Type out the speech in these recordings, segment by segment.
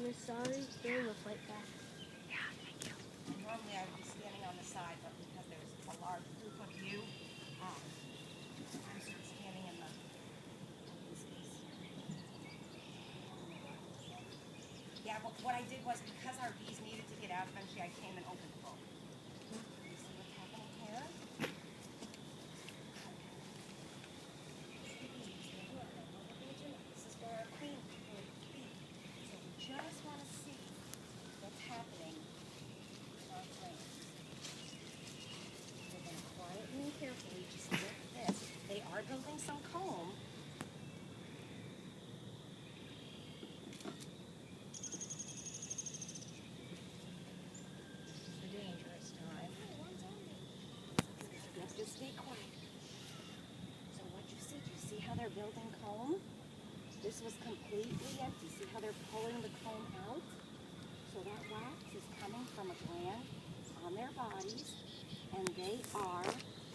Miss Sorry, doing a fight back. Yeah, thank you. Normally I would be standing on the side, but because there's a large group of you, I'm sort of standing in the open space here. Yeah, but what I did was, because our bees needed to get out eventually, I came and opened the boat. You see what's happening here? This is where our queen would be. So we just want to see what's happening with our frames. We're going to quietly and carefully just lift this. They are building some comb. It's a dangerous time. You have to stay quiet. So what you see, do you see how they're building comb? This was completely empty. See how they're pulling the comb out? So that wax is coming from a gland on their bodies, and they are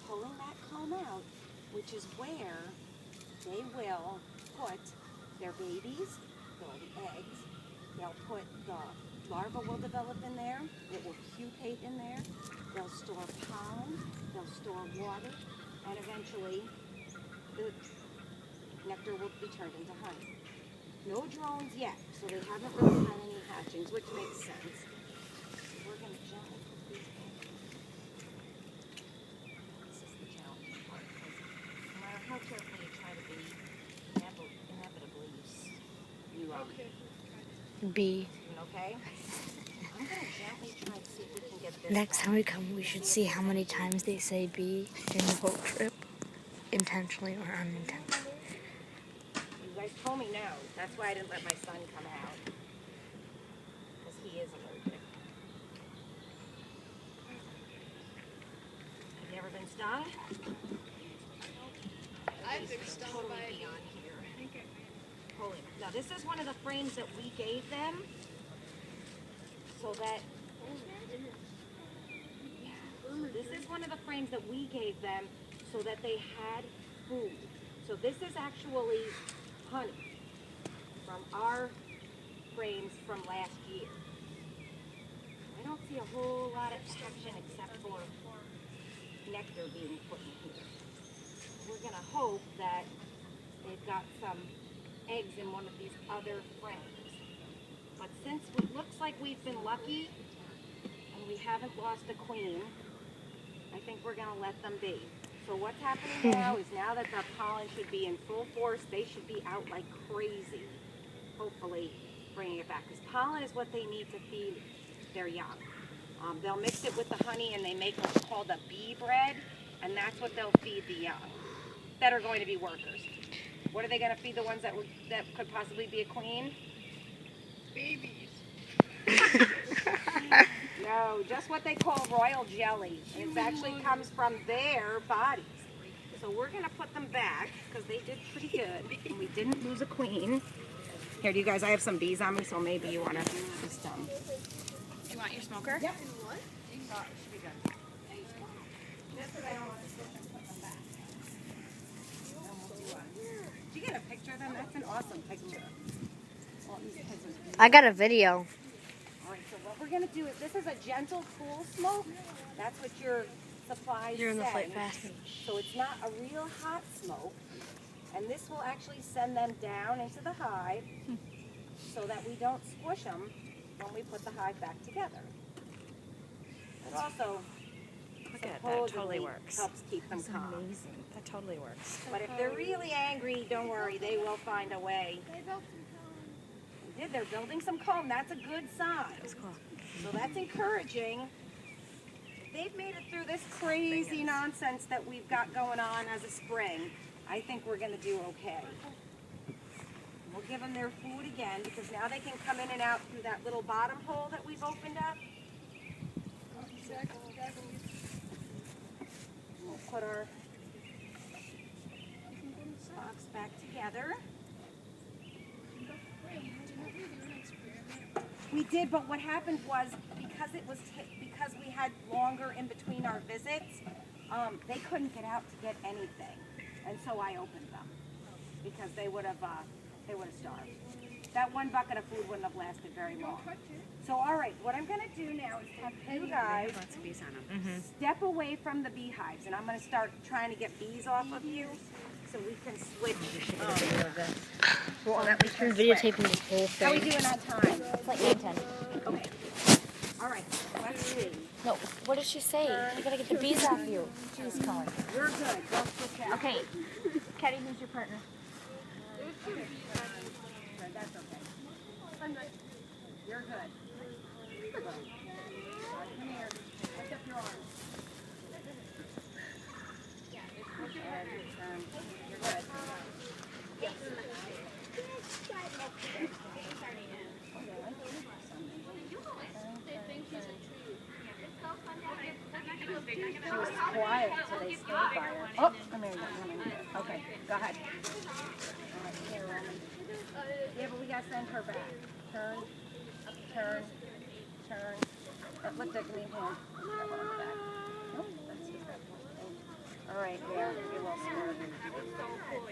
pulling that comb out, which is where they will put their babies, the eggs. They'll put the larva will develop in there. It will pupate in there. They'll store pollen. They'll store water, and eventually the nectar will be turned into honey. No drones yet, so they haven't really had any hatchings, which makes sense. We're going to gently put these in. This is the challenging part, because no matter how careful you try to be, inevitably you B. okay? I'm going to gently try to see if we can get this. Next time we come, we should see how many times they say B in the whole trip, intentionally or unintentionally. You guys told me no. That's why I didn't let my son come out. Because he is allergic. Have you ever been stung? I've been stung Totally by beyond here. Totally. Now this is one of the frames that we gave them. So that... This is one of the frames that we gave them so that they had food. So this is actually honey from our frames from last year. I don't see a whole lot of action except for nectar being put in here. We're going to hope that they've got some eggs in one of these other frames. But since it looks like we've been lucky and we haven't lost a queen, I think we're going to let them be. So what's happening now is now that the pollen should be in full force, they should be out like crazy, hopefully bringing it back. Because pollen is what they need to feed their young. They'll mix it with the honey and they make what's called a bee bread, and that's what they'll feed the young that are going to be workers. What are they going to feed the ones that could possibly be a queen? babies. No, just what they call royal jelly. And it actually comes from their bodies. So we're going to put them back because they did pretty good. And we didn't lose a queen. Here, do you guys, I have some bees on me, so maybe you want to just, You want your smoker? Yep. What? It should be good. Just because I don't want to switch and put them back. Did you get a picture of them? That's an awesome picture. Well, these kids are beautiful. I got a video. Alright, so what we're going to do is, this is a gentle, cool smoke. That's what your supplies You're in the say. flight fast. So it's not a real hot smoke. And this will actually send them down into the hive so that we don't squish them when we put the hive back together. It also totally works. helps keep them calm. Amazing. That totally works. But if they're really angry, don't worry, they will find a way. They built some They did, they're building some comb. That's a good sign. That's cool. So that's encouraging. They've made it through this crazy nonsense that we've got going on as a spring. I think we're going to do okay. We'll give them their food again because now they can come in and out through that little bottom hole that we've opened up. We'll put our box back together. We did, but what happened was because we had longer in between our visits, they couldn't get out to get anything, and so I opened them because they would have starved. that one bucket of food wouldn't have lasted very long. So, all right, what I'm going to do now is have you guys Lots of bees on them. step away from the beehives, and I'm going to start trying to get bees off of you so we can switch. So that we can switch. Videotaping the whole How we thing. doing on time? It's like 8:10. Okay. All right, let's see. No, what did she say? You gotta get the bees off you. She's calling. You're good. Don't switch out. Okay. Caddy, who's your partner? That's okay. You're good. Good. Come here. Lift up your arms. And, you're good. She was quiet until they stayed by her. Oh, come here. Okay, go ahead. All right, here, Roman. Yeah, but we gotta send her back. Turn, turn, turn. Look, give me a hand. That one on the back. Nope, that's just that one. Thank you. All right, here. You're well scared.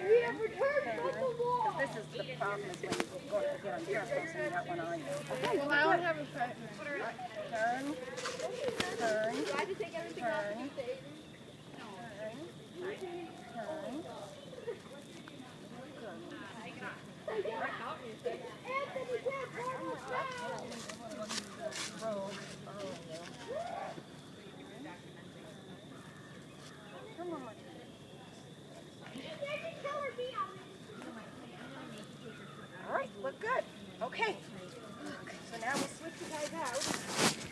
We have returned from the wall. This is the problem is when you go to get on your house and you got one on you. Okay, Well, I don't have a partner. turn, turn, Do I have to take everything off turn, you say? turn. All right, look good. Okay,